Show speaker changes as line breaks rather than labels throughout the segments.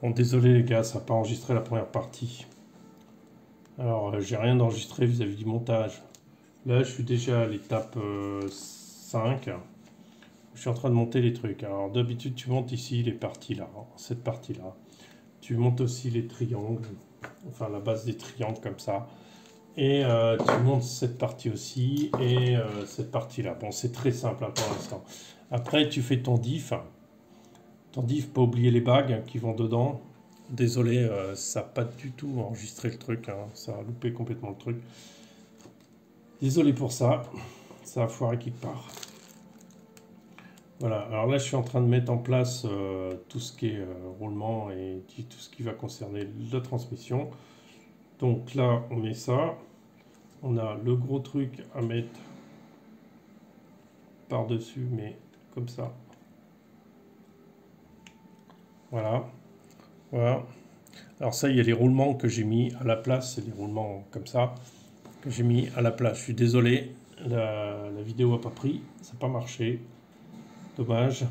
Bon, désolé les gars, ça n'a pas enregistré la première partie. Alors, j'ai rien enregistré vis-à-vis du montage. Là, je suis déjà à l'étape 5. Je suis en train de monter les trucs. Alors, d'habitude, tu montes ici les parties là, cette partie-là. Tu montes aussi les triangles, enfin la base des triangles comme ça. Et tu montes cette partie aussi et cette partie-là. Bon, c'est très simple hein, pour l'instant. Après, tu fais ton diff. Ton diff, pas oublier les bagues qui vont dedans. Désolé, ça n'a pas du tout enregistré le truc. Hein, ça a loupé complètement le truc. Désolé pour ça. Ça a foiré quelque part. Voilà, alors là je suis en train de mettre en place tout ce qui est roulement et tout ce qui va concerner la transmission. Donc là on met ça. On a le gros truc à mettre par-dessus, mais comme ça. Voilà. Voilà. Alors ça, il y a les roulements que j'ai mis à la place. C'est des roulements comme ça que j'ai mis à la place. Je suis désolé, la vidéo n'a pas pris. Ça n'a pas marché. Dommage.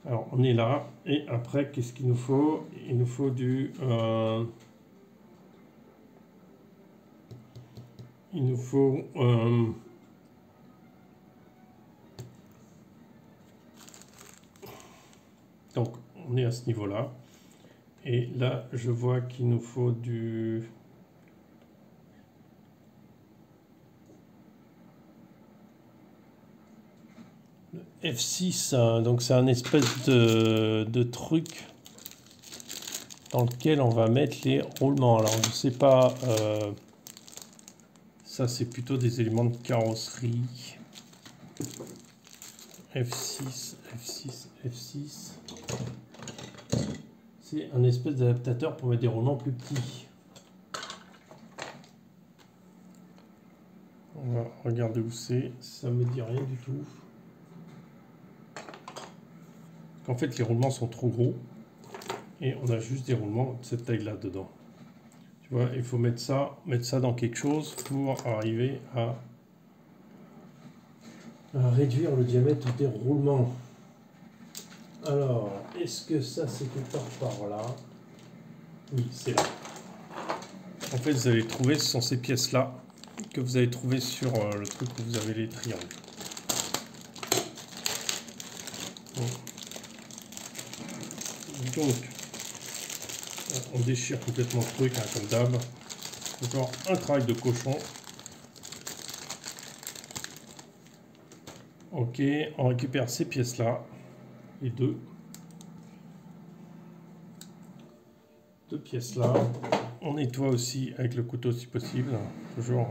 Alors on est là. Et après, qu'est-ce qu'il nous faut? Il nous faut du... il nous faut... donc on est à ce niveau-là. Et là, je vois qu'il nous faut du... F6, hein, donc c'est un espèce de truc dans lequel on va mettre les roulements. Alors je sais pas, ça c'est plutôt des éléments de carrosserie. F6, F6, F6. C'est un espèce d'adaptateur pour mettre des roulements plus petits. On va regarder où c'est, ça me dit rien du tout. En fait les roulements sont trop gros et on a juste des roulements de cette taille là dedans. Tu vois, il faut mettre ça dans quelque chose pour arriver à réduire le diamètre des roulements. Alors, est-ce que ça c'est quelque part par là? Oui, c'est là. En fait, vous allez trouver, ce sont ces pièces-là que vous allez trouver sur le truc où vous avez les triangles. Donc, on déchire complètement le truc, hein, comme d'hab. Encore un travail de cochon. Ok, on récupère ces pièces-là, les deux pièces-là. On nettoie aussi avec le couteau si possible, toujours.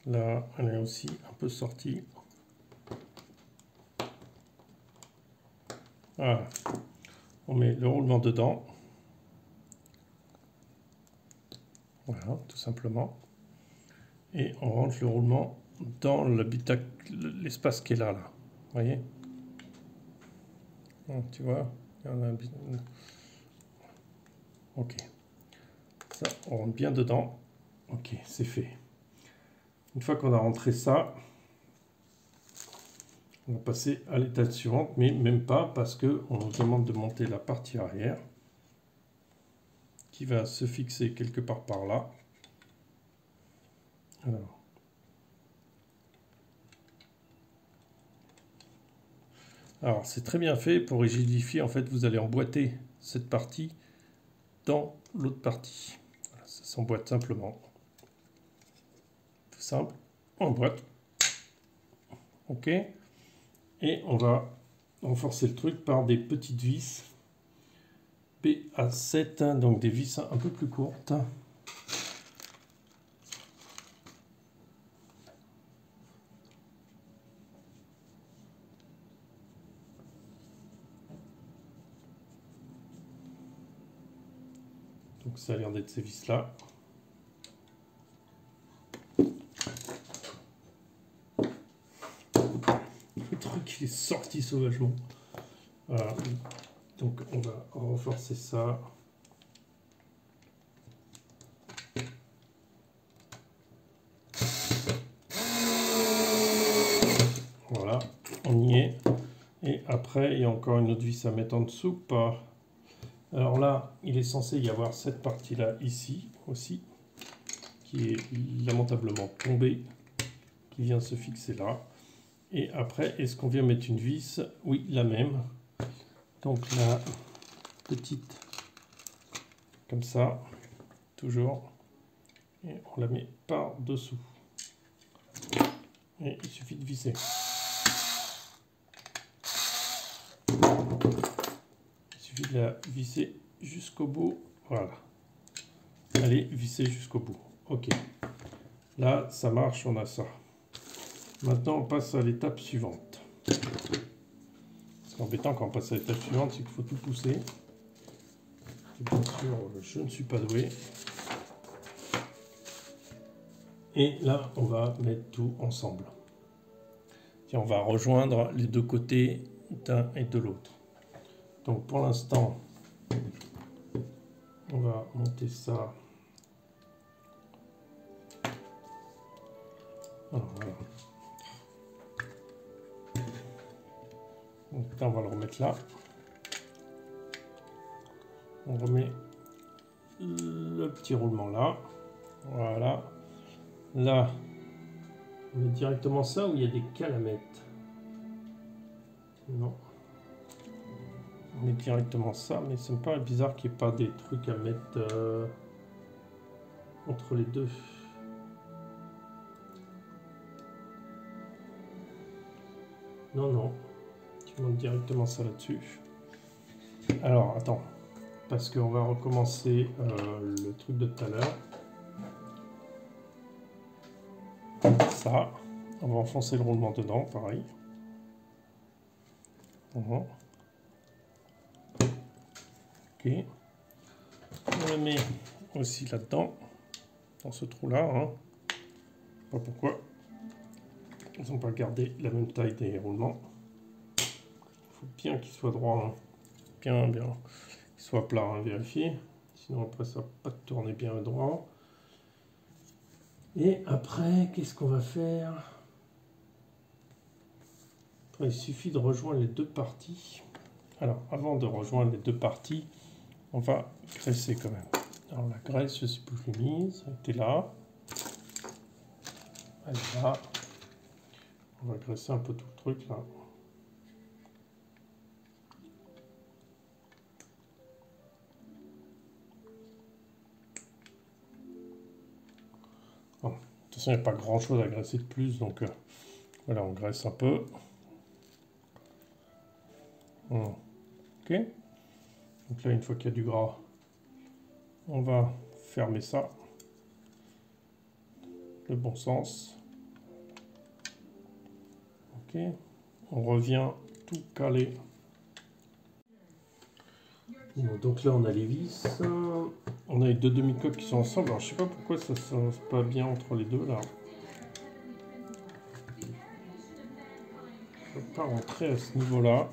Là, elle est aussi un peu sortie. Voilà. On met le roulement dedans. Voilà, tout simplement. Et on rentre le roulement dans l'espace qui est là. Vous voyez? Donc, tu vois, il y en a un... Ok. Ça, on rentre bien dedans. Ok, c'est fait. Une fois qu'on a rentré ça, on va passer à l'étape suivante, mais même pas parce qu'on nous demande de monter la partie arrière qui va se fixer quelque part par là. Alors c'est très bien fait pour rigidifier. En fait, vous allez emboîter cette partie dans l'autre partie. Voilà, ça s'emboîte simplement. Tout simple. On emboîte. Ok. Et on va renforcer le truc par des petites vis PA7, donc des vis un peu plus courtes. Donc ça a l'air d'être ces vis là. Le truc il est sorti sauvagement. Voilà. Donc on va renforcer ça. après, il y a encore une autre vis à mettre en dessous, pas. Alors là, il est censé y avoir cette partie-là ici aussi, qui est lamentablement tombée, qui vient se fixer là. Et après, est-ce qu'on vient mettre une vis? Oui, la même. Donc la petite, comme ça, toujours. Et on la met par-dessous. Et il suffit de visser. Il suffit de la visser jusqu'au bout. Voilà. Allez, visser jusqu'au bout. Ok. Là, ça marche, on a ça. Maintenant, on passe à l'étape suivante. Ce qui est embêtant quand on passe à l'étape suivante, c'est qu'il faut tout pousser. Et bien sûr, je ne suis pas doué. Et là, on va mettre tout ensemble. Tiens, on va rejoindre les deux côtés d'un et de l'autre. Donc pour l'instant, on va monter ça. Alors, voilà. Donc là, on va le remettre là. On remet le petit roulement là. Voilà. Là, on met directement ça ou il y a des cales à mettre? Non. On met directement ça, mais ça me paraît bizarre qu'il n'y ait pas des trucs à mettre entre les deux. Non, non. Tu montes directement ça là-dessus. Alors, attends. Parce qu'on va recommencer le truc de tout à l'heure. Ça. On va enfoncer le roulement dedans, pareil. Ok. On le met aussi là-dedans, dans ce trou-là. Hein. Pas pourquoi. Ils n'ont pas gardé la même taille des roulements. Il faut bien qu'il soit droit. Hein. Bien, bien. Qu'il soit plat, hein, vérifier. Sinon après ça va pas tourner bien droit. Et après, qu'est-ce qu'on va faire? Après, il suffit de rejoindre les deux parties. Alors, avant de rejoindre les deux parties, on va graisser quand même. Alors la graisse, je ne sais plus où je l'ai mise. Elle était là. Elle est là. On va graisser un peu tout le truc là. Bon, de toute façon, il n'y a pas grand chose à graisser de plus, donc voilà, on graisse un peu. Ok. Donc là, une fois qu'il y a du gras, on va fermer ça. Le bon sens. Ok. On revient tout caler. Bon, donc là, on a les vis. On a les deux demi-coques qui sont ensemble. Alors, je sais pas pourquoi ça ne se pas bien entre les deux là. Je ne peux pas rentrer à ce niveau-là.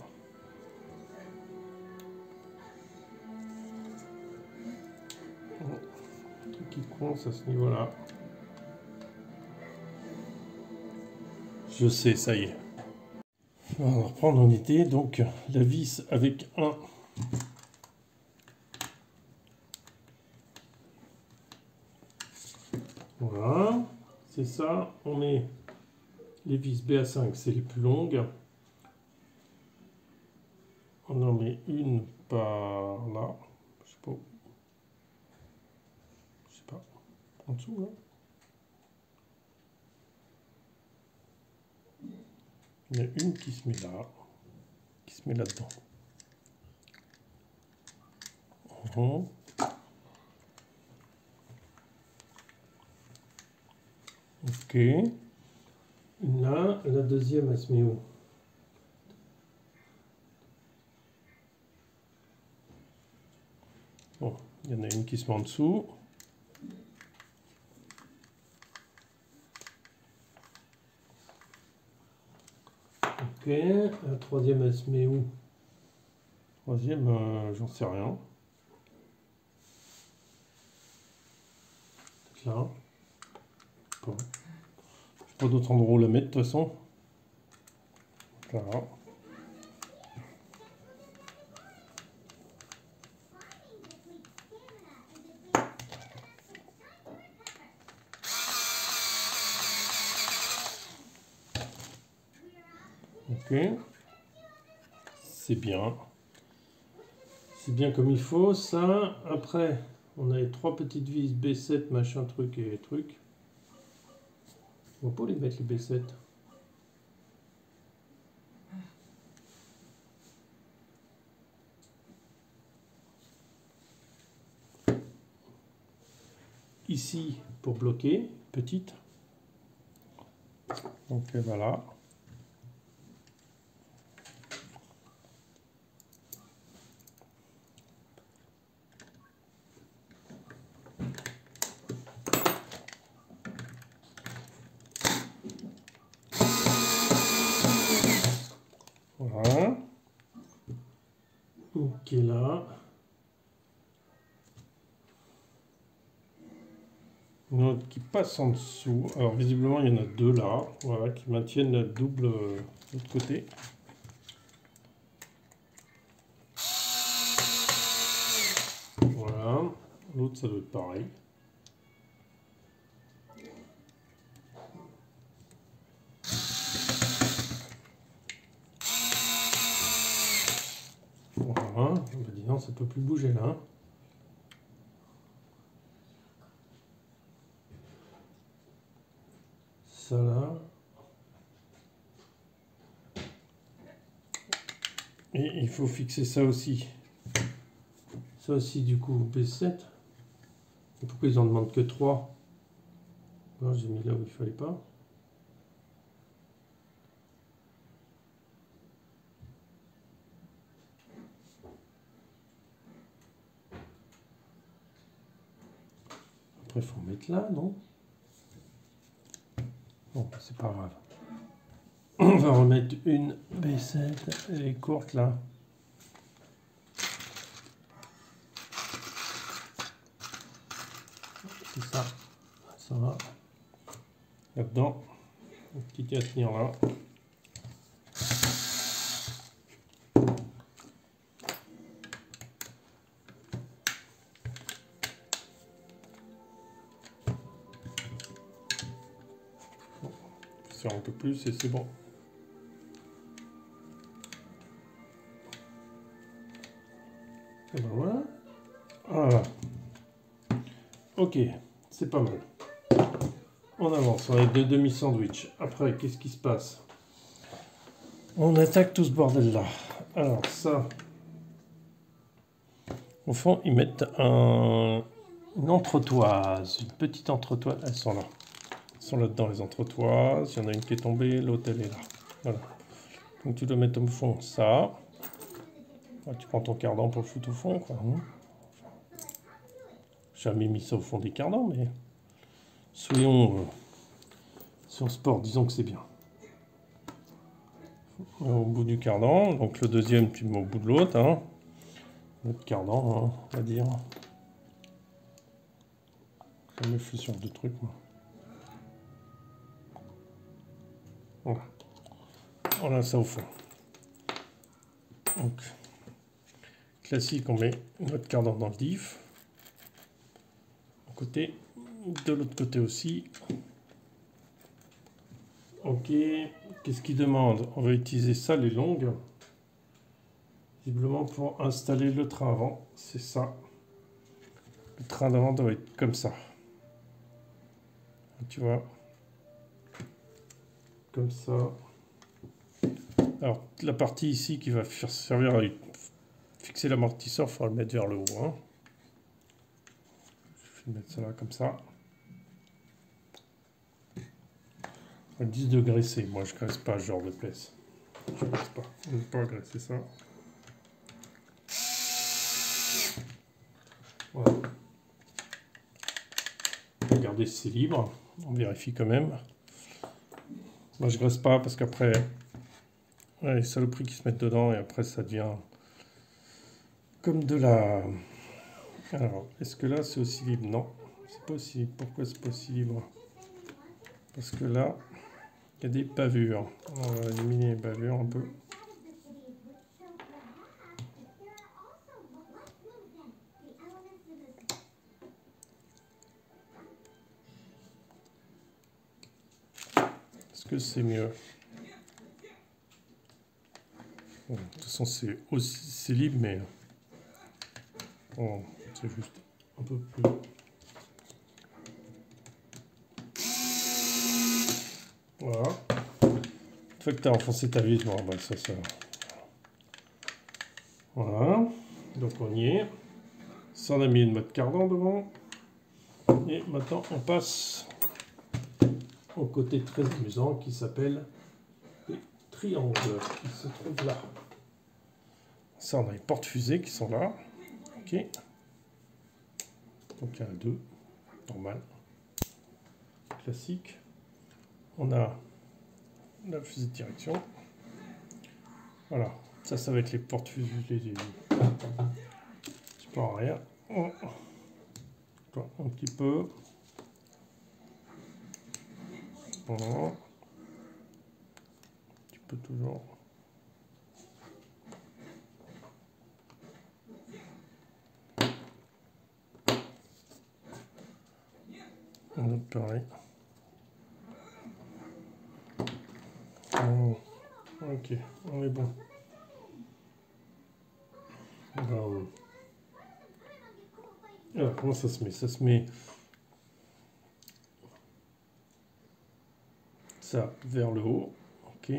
Un truc qui coince à ce niveau-là. Je sais, ça y est. On va reprendre en été. Donc, la vis avec un. Voilà. C'est ça. On met les vis BA5, c'est les plus longues. On en met une par là. Je sais pas. Je sais pas. En dessous, là. Il y en a une qui se met là. Qui se met là-dedans. Ok. Là, la deuxième, elle se met où? Bon, il y en a une qui se met en dessous. Ok. La troisième, elle se met où? Troisième, j'en sais rien. Là. Bon. Pas d'autre endroit où la mettre de toute façon. Voilà. Ok. C'est bien. C'est bien comme il faut, ça. Après, on a les 3 petites vis B7, machin, truc et truc. On va pas les mettre, les B7. Ici, pour bloquer, petite. Donc voilà. Voilà. Ok, là. Une autre qui passe en dessous. Alors visiblement, il y en a 2 là. Voilà, qui maintiennent la double de l'autre côté. Voilà. L'autre, ça doit être pareil. Voilà. Bah, dis donc, ça peut plus bouger là. Ça là. Et il faut fixer ça aussi. Ça aussi, du coup, B7. Et pourquoi ils en demandent que 3? Non, j'ai mis là où il fallait pas. Après, il faut mettre là, non? Bon, c'est pas grave. On va remettre une B7. Elle est courte là. C'est ça. Ça va. Là-dedans. Une petite à tenir là. Faire un peu plus et c'est bon. Et ben voilà. Voilà. Ok, c'est pas mal. On avance, on a 2 demi-sandwich. Après, qu'est-ce qui se passe? On attaque tout ce bordel-là. Alors ça, au fond, ils mettent une entretoise, une petite entretoise. Elles sont là. Elles sont là-dedans, les entretoises. Il y en a une qui est tombée, l'autre, elle est là. Voilà. Donc tu dois mettre au fond ça. Tu prends ton cardan pour le foutre au fond, quoi. J'ai jamais mis ça au fond des cardans, mais soyons sur sport, disons que c'est bien. Au bout du cardan, donc le deuxième, tu le mets au bout de l'autre, hein. L'autre cardan, hein, on va dire. Je me fais sur 2 trucs, moi. Voilà. Voilà ça au fond. Donc, classique, on met notre cardan dans le diff. D'un côté, de l'autre côté aussi. Ok, qu'est-ce qu'il demande? On va utiliser ça, les longues. Visiblement pour installer le train avant, c'est ça. Le train d'avant doit être comme ça. Tu vois? Comme ça. Alors, la partie ici qui va servir à fixer l'amortisseur, il faudra le mettre vers le haut. Hein. Je vais mettre ça là comme ça. 10 de graisser. Moi, je ne graisse pas ce genre de pièce. Je ne graisse pas. On ne peut pas graisser ça. Voilà. Regardez si c'est libre. On vérifie quand même. Moi, je ne graisse pas parce qu'après, les saloperies qui se mettent dedans et après, ça devient comme de la... Alors, est-ce que là, c'est aussi libre? Non, c'est pas aussi libre. Pourquoi c'est pas aussi libre? Parce que là, il y a des bavures. On va éliminer les bavures un peu. Est-ce que c'est mieux? Bon, de toute façon, c'est libre, mais bon, c'est juste un peu plus. Voilà. Une fois que tu as enfoncé ta vis, bon, ben ça. Voilà. Donc on y est. Ça, on a mis une mode cardan devant. Et maintenant, on passe au côté très amusant qui s'appelle les triangles qui se trouvent là. Ça, on a les portes-fusées qui sont là. Ok. Donc il y en a deux. Normal. Classique. On a la fusée de direction. Voilà. Ça va être les portes-fusées. Tu peux en arrière. Un petit peu. Voilà. Tu peux toujours. Un autre pareil. Oh. Ok, on est bon. Alors, comment ça se met? Ça se met ça vers le haut. Ok.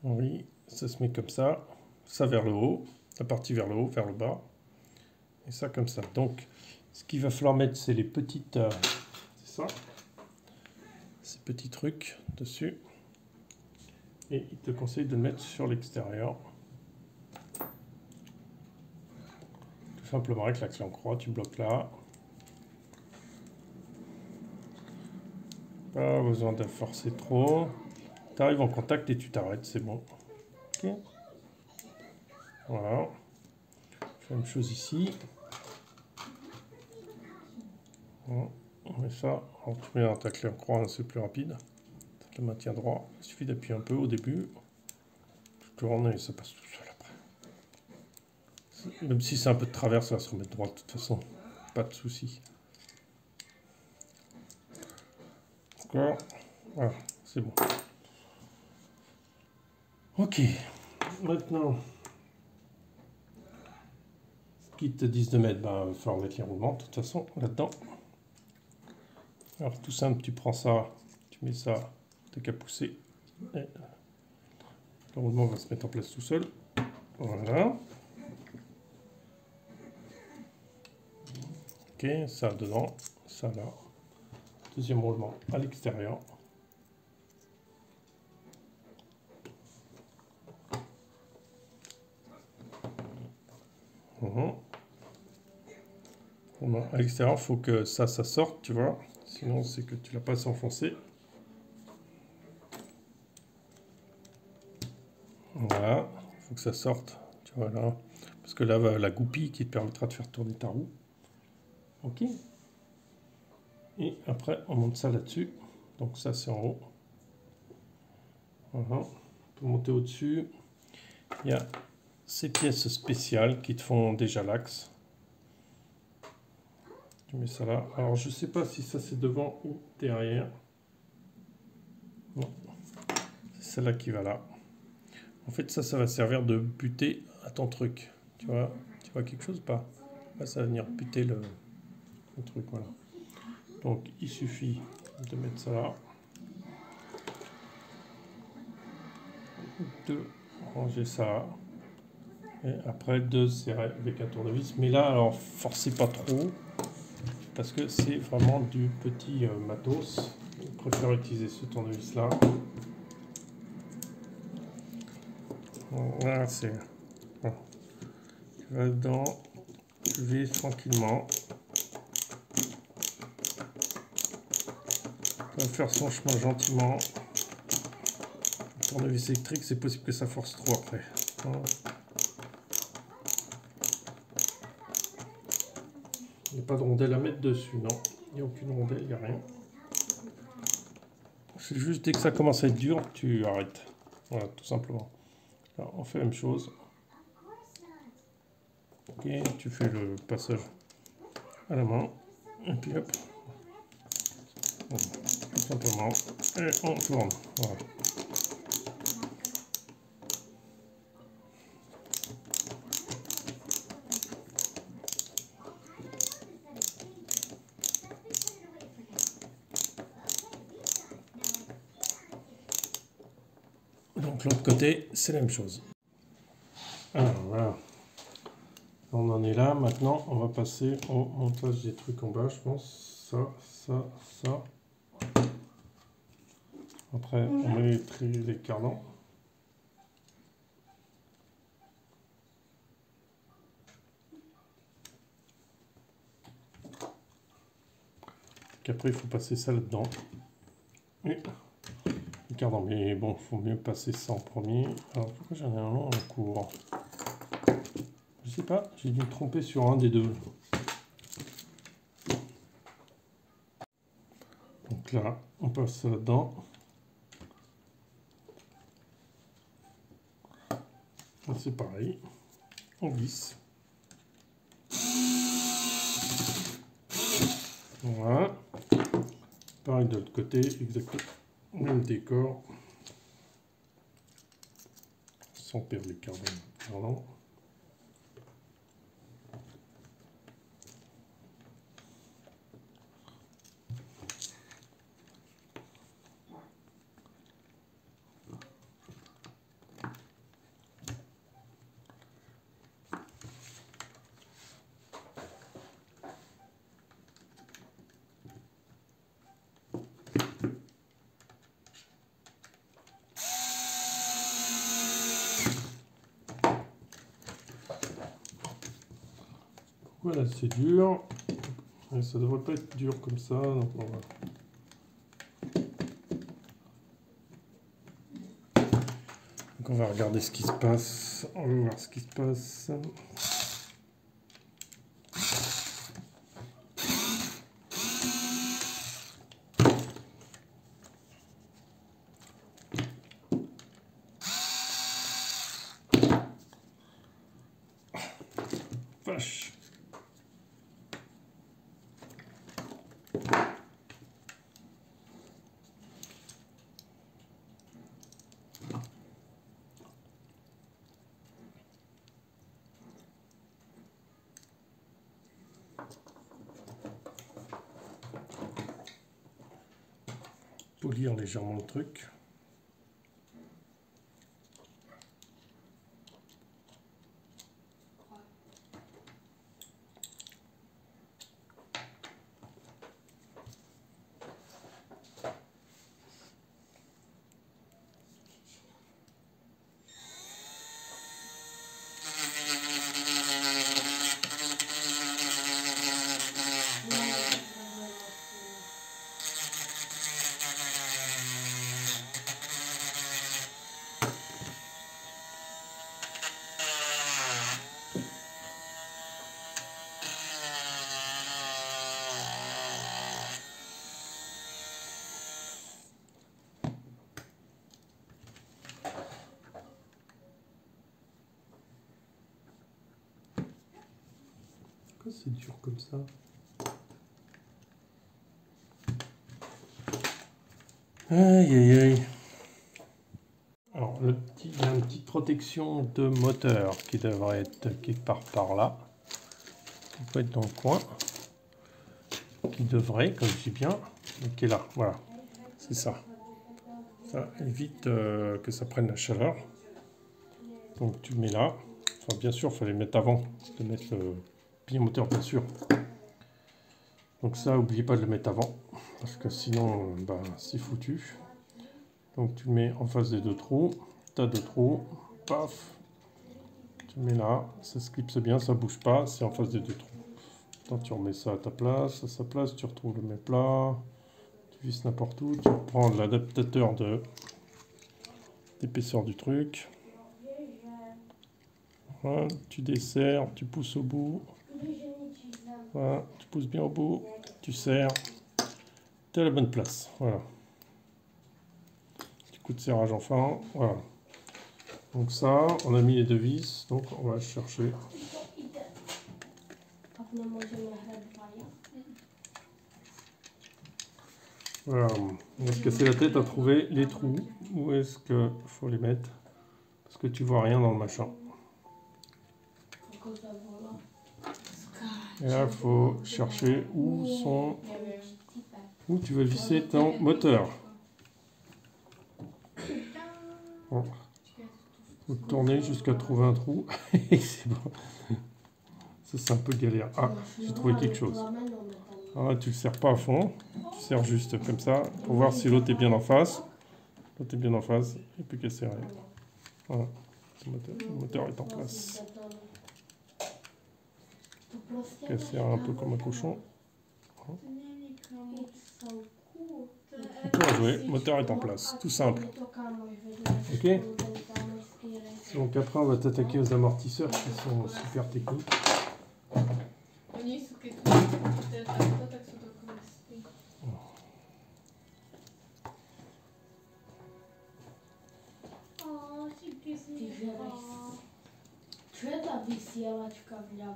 Oui, ça se met comme ça. Ça vers le haut. La partie vers le haut, vers le bas. Et ça comme ça. Donc, ce qu'il va falloir mettre, c'est les petites... c'est ça. Ces petits trucs dessus. Et il te conseille de le mettre sur l'extérieur. Tout simplement avec l'axe en croix, tu bloques là. Pas besoin de forcer trop. Tu arrives en contact et tu t'arrêtes, c'est bon. Ok. Voilà. Même chose ici. Voilà. On met ça. Alors, tu mets ta clé en croix, c'est plus rapide. Ça te le maintient droit. Il suffit d'appuyer un peu au début. Tu tournes et ça passe tout seul après. Même si c'est un peu de travers, ça va se remettre droit de toute façon. Pas de souci. D'accord. Voilà, c'est bon. Ok. Maintenant, ce qu'ils te disent de mettre, ben, il va falloir mettre les roulements de toute façon là-dedans. Alors tout simple, tu prends ça, tu mets ça, t'as qu'à pousser. Et le roulement va se mettre en place tout seul. Voilà. Ok, ça dedans, ça là. Deuxième roulement à l'extérieur. À l'extérieur, il faut que ça sorte, tu vois. Sinon, c'est que tu l'as pas assez enfoncé. Voilà, il faut que ça sorte, tu vois là. Parce que là, la goupille qui te permettra de faire tourner ta roue. Ok. Et après, on monte ça là-dessus. Donc ça, c'est en haut. Voilà. Pour monter au-dessus, il y a ces pièces spéciales qui te font déjà l'axe. Tu mets ça là. Alors, je sais pas si ça, c'est devant ou derrière. Non. C'est celle-là qui va là. En fait, ça va servir de buter à ton truc. Tu vois quelque chose ou pas? Là, ça va venir buter le truc, voilà. Donc, il suffit de mettre ça là. De ranger ça. Et après, de serrer avec un tournevis. Mais là, alors, forcez pas trop. Parce que c'est vraiment du petit matos. Je préfère utiliser ce tournevis là. Voilà, c'est... Bon. Tu vas dedans. Tu vis tranquillement. On va faire son chemin gentiment. Le tournevis électrique, c'est possible que ça force trop après. Il n'y a pas de rondelle à mettre dessus, non. Il n'y a aucune rondelle, il n'y a rien. C'est juste dès que ça commence à être dur, tu arrêtes. Voilà, tout simplement. Alors, on fait la même chose. Ok, tu fais le passage à la main. Et puis hop. Bon, tout simplement. Et on tourne. Voilà. Donc l'autre côté, c'est la même chose. Alors voilà. On en est là. Maintenant, on va passer au montage des trucs en bas, je pense. Ça. Après, on met les cardans. Après, il faut passer ça là-dedans. Et les cardans. Mais bon, il faut mieux passer ça en premier. Alors, pourquoi j'en ai un long en cours? Je sais pas, j'ai dû me tromper sur un des deux. Donc là, on passe ça là-dedans. C'est pareil. On glisse. Voilà. Pareil de l'autre côté, exactement. Même décor. Sans perdre les cardans. Voilà, c'est dur. Et ça devrait pas être dur comme ça. Donc on va regarder ce qui se passe. On va voir ce qui se passe. Vache. Polir légèrement le truc. Pourquoi c'est dur comme ça? Aïe aïe aïe. Alors il y a une petite protection de moteur qui devrait être quelque part par là. Qui peut être dans le coin. Qui devrait, comme je dis bien, mais qui est là. Voilà. C'est ça. Ça évite que ça prenne la chaleur. Donc tu le mets là. Enfin bien sûr, il fallait le mettre avant de mettre le pilier moteur, bien sûr. Donc ça, n'oubliez pas de le mettre avant, parce que sinon, c'est foutu. Donc tu le mets en face des deux trous, tu as deux trous, paf, tu le mets là, ça se clipse bien, ça bouge pas, c'est en face des deux trous. Attends, tu remets ça à ta place, à sa place, tu retrouves le même plat, tu visses n'importe où, tu reprends l'adaptateur d'épaisseur du truc. Voilà, tu desserres, tu pousses au bout. Voilà, tu pousses bien au bout, tu serres, tu es à la bonne place. Voilà. Petit coup de serrage enfin. Voilà. Donc ça, on a mis les deux vis, donc on va chercher. Voilà, on va se casser la tête à trouver les trous. Où est-ce qu'il faut les mettre? Parce que tu vois rien dans le machin. Et là, il faut chercher où sont... Où tu veux visser ton moteur. Bon. Faut tourner jusqu'à trouver un trou. Et c'est bon. Ça, c'est un peu galère. Ah, j'ai trouvé quelque chose. Alors là, tu ne le serres pas à fond. Tu serres juste comme ça pour voir si l'autre est bien en face. L'autre est bien en face. Et puis qu'à serrer. Voilà. Le moteur est en place. Qu'à serrer un peu comme un cochon. Pour jouer, le moteur est en place. Tout simple. Ok? Donc après, on va t'attaquer aux amortisseurs qui sont super techniques.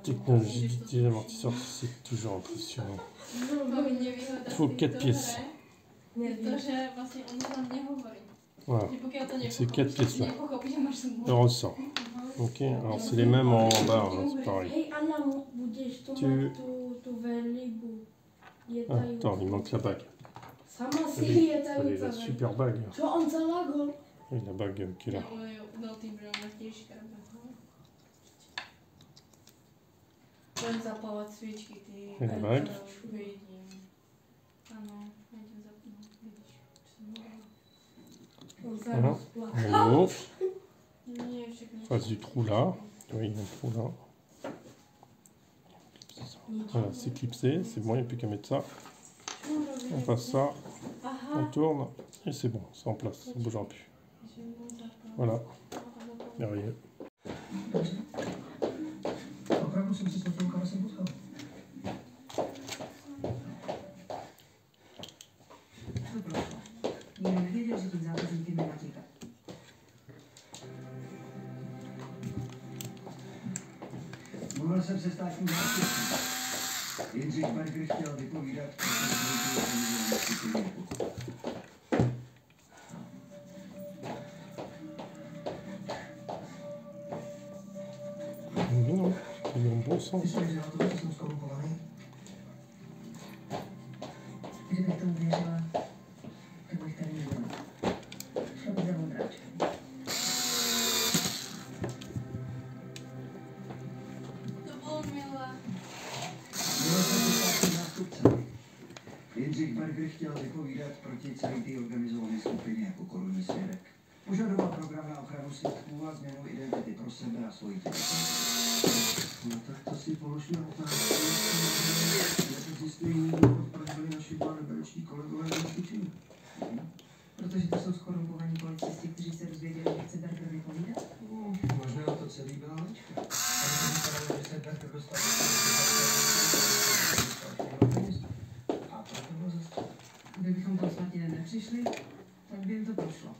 Technologie des amortisseurs, c'est toujours impressionnant. Il faut 4 pièces. Voilà, c'est 4 pièces là. Le ressort. Ok, alors c'est les mêmes en bas, hein, c'est pareil. Ah, attends, il manque la bague. Allez, la super bague. Et la bague qui est là. Et la bague. Voilà. En haut. Face du trou là. Oui, il y a un trou là. Voilà, c'est clipsé, c'est bon, il n'y a plus qu'à mettre ça. On passe ça, on tourne et c'est bon, c'est en place, ça ne bougera plus. Voilà, merveilleux.
Mluvil jsem se státním zástupcem. Jindřich Berger chtěl vypovídat
Non, c'est dans le bon sens.
Kdybych to uvěřila, tak bych tady nebyla. Šla bych za Vondráčkem.
Jindřich Berger chtěl vypovídat proti celé té organizované skupině jako korunní svědek. Požadoval program na ochranu svědků a změnu identity pro sebe a svoji tělo. No tak to si položme otázku, jak existují důvod, proč byli naši dva nebezpeční kolegové vyšetření.
Protože to jsou skorumpovaní policisti, kteří se dozvěděli, že chce Berger vypovídat?
Možná to celý byla lička. Ale to vypadalo, že se Berger dostal a proto byl zastaven.
Kdybychom tam s Martinem nepřišli, tak by jim to prošlo.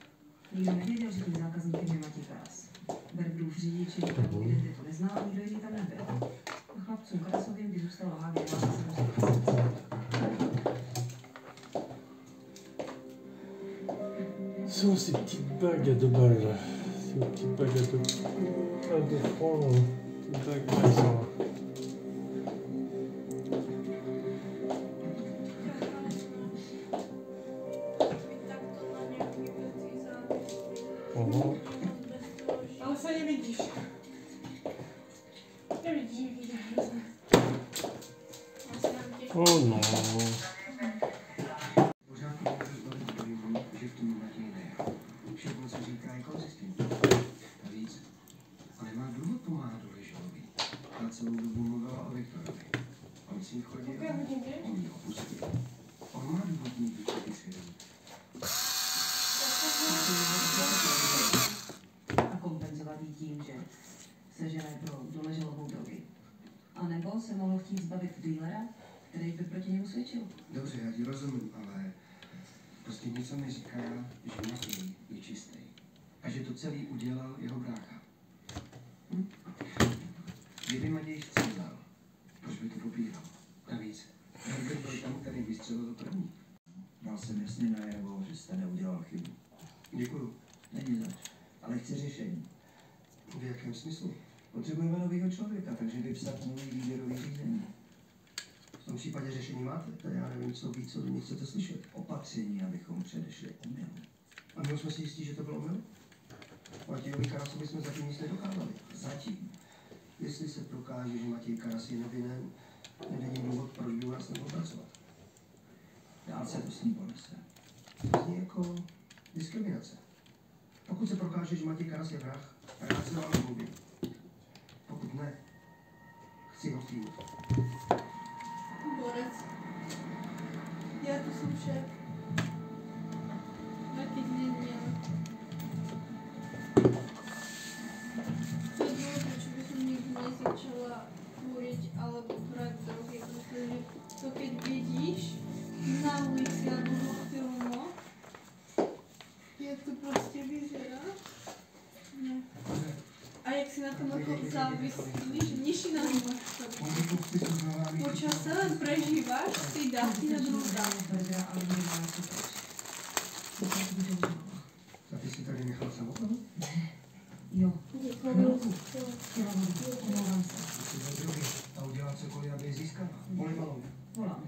Nikdo nevěděl, že tím zákazníkem je Matěj Karas. Bergerův řidič ji tam identitu nezná a nikdo ji tam nebyl. A chlapcům Karasovým by zůstalo hlavě 27 000.
sont ces petites bagues à 2 balles. Ces petites bagues à 2 francs. Ces bagues là, elles sont là.
Ale se nevidíš. Nevidíš.
Oh non.
že v tom Matěj nejde. Všechno, co říká, je konzistentní. Navíc, ale má důvod pomáhat Doležalovi. A celou dobu mluvila o Viktorovi. On s ní chodil, on ji opustil. On má důvod mít výčetky svědomí.
A kompenzovat jí tím, že sežene pro Doležalovou drogy. A nebo se mohl chtít zbavit dealera, který by proti němu svědčil.
Dobře, já ti rozumím, ale prostě něco mi říká, že Matěj je čistý. A že to celý udělal jeho brácha. Kdyby Matěj střílel, proč by to popíral? Navíc, Berger byl tam, který vystřelil to první. No, Dal jsem jasně najevo, že jste neudělal chybu. Děkuju, není zač, ale chci řešení. V jakém smyslu? Potřebujeme nového člověka, takže vypsat nový výběrový řízení. V tom případě řešení máte, tak já nevím, co víc, co do nich chcete slyšet. Opatření, abychom předešli omylu. A my jsme si jistí, že to bylo omyl? Matějovi Karasovi jsme zatím nic nedokázali. Zatím. Jestli se prokáže, že Matěj Karas je nevinen, nevidím důvod, proč by u nás nemohl pracovat. Dál se to s ním ponese. To zní jako diskriminace. Pokud se prokáže, že Matěj Karas je vrah, rád se vám omluvím. Pokud ne, chci ho týmu.
Borec. Já tu jsem šéf. A teď neměl. To je důvod, proč bych nikdy nezačala kúriť alebo brať drogy, protože to keď vidíš na ulici alebo vo filmu, jak to prostě vyzerá. Ne. A jak si na tom jako závislíš, nižší na to máš to. Počas se len prežíváš ty dávky na druhou dávku.
A ty si tady nechal samotnou?
Jo.
Děkuji.
Omlouvám se.
Ty jsi drogy a udělá cokoliv, aby je získala. Volej malou.
Volám.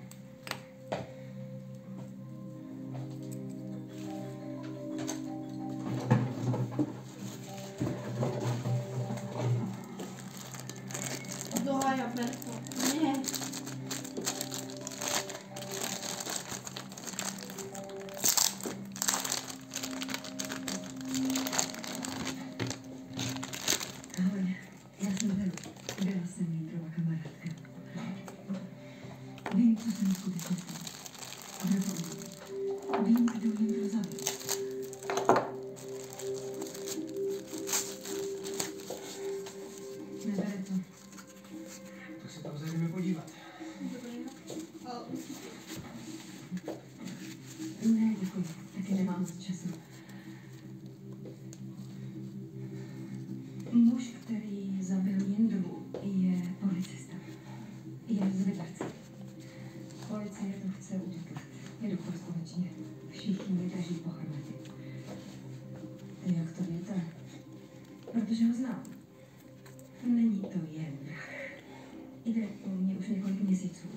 Dohája Berko. Ne.
Ahoj, já jsem Velu. Byla jsem Jindrova kamarádka. Vím, co jsem skutečně stala. A kdo to udělal. Vím, kdo Jindru zabil. Nebere to.
Tak se tam zajdeme podívat.
Dobrý, no. Ale
Ne, děkuji. Taky nemám moc času. Muž, který zabil Jindru, je policista. Je z Liberce. Policie to chce udělat. Je duchu společně. Všichni mě drží po chrběti. Jak to víte? Protože ho znám. Není to jen vrah. Jde po mně už několik měsíců.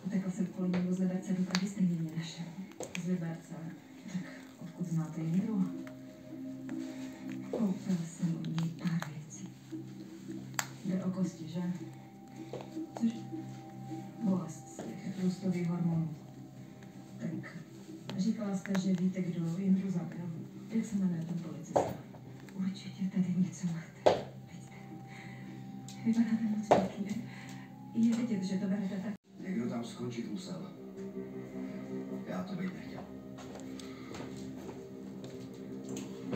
Utekl jsem kvůli němu z Liberce do Prahy, stejně mě našel. Z Liberce. Tak odkud znáte Jindru? Koupil jsem od něj pár věcí. Jde o kosti, že? Což? Bolest z těch růstových hormonů. Tak říkala jste, že víte, kdo Jindru zabil. Jak se jmenuje ten policista? Určitě tady něco máte. Vidíte? Vypadáte moc pěkně. Je vidět, že to berete tak.
Někdo tam skončit musel. Já to bych nechtěl.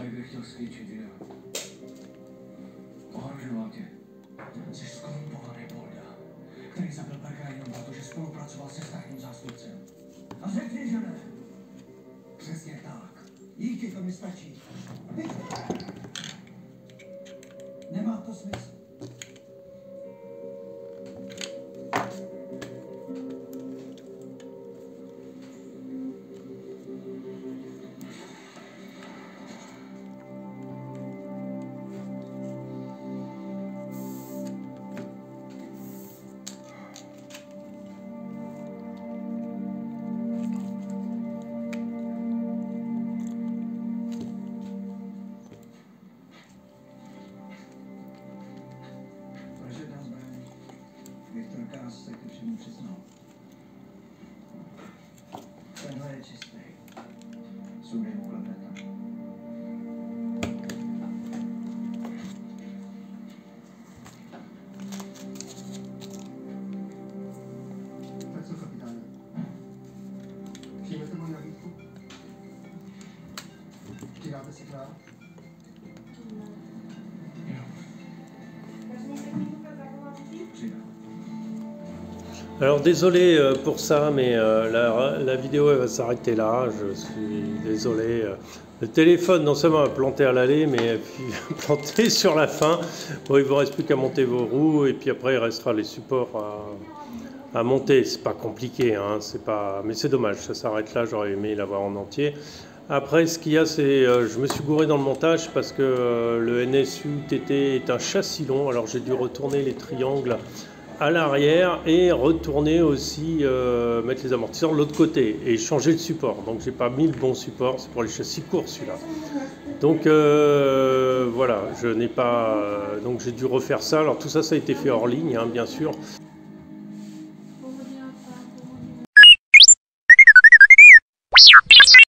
Někdo chtěl sklíčit video. Ohrožoval tě. Jsi skorumpovaný Bolda, který zabil Bergera jenom proto, že spolupracoval se státním zástupcem. A řekni, že ne. Přesně tak. Díky, to mi stačí. Nemá to smysl. Vražedná zbraň. Viktor Karas se ke všemu přiznal. Tenhle je čistý. Sudy mu kladeta. Tak co, kapitáne? Přijmete moji nabídku? Přidáte si k nám? Jo. Přidám.
Alors désolé pour ça, mais la vidéo elle va s'arrêter là, je suis désolé. Le téléphone non seulement a planté à l'aller, mais puis planté sur la fin. Bon, il ne vous reste plus qu'à monter vos roues et puis après il restera les supports à à monter. C'est pas compliqué, hein, c'est pas... mais c'est dommage, ça s'arrête là, j'aurais aimé l'avoir en entier. Après, ce qu'il y a, c'est je me suis gouré dans le montage parce que le NSU TT est un châssis long, alors j'ai dû retourner les triangles à l'arrière et retourner aussi mettre les amortisseurs de l'autre côté et changer le support. Donc j'ai pas mis le bon support, c'est pour les châssis courts celui-là. Donc voilà, je n'ai pas, donc j'ai dû refaire ça. Alors tout ça, ça a été fait hors ligne, hein, bien sûr.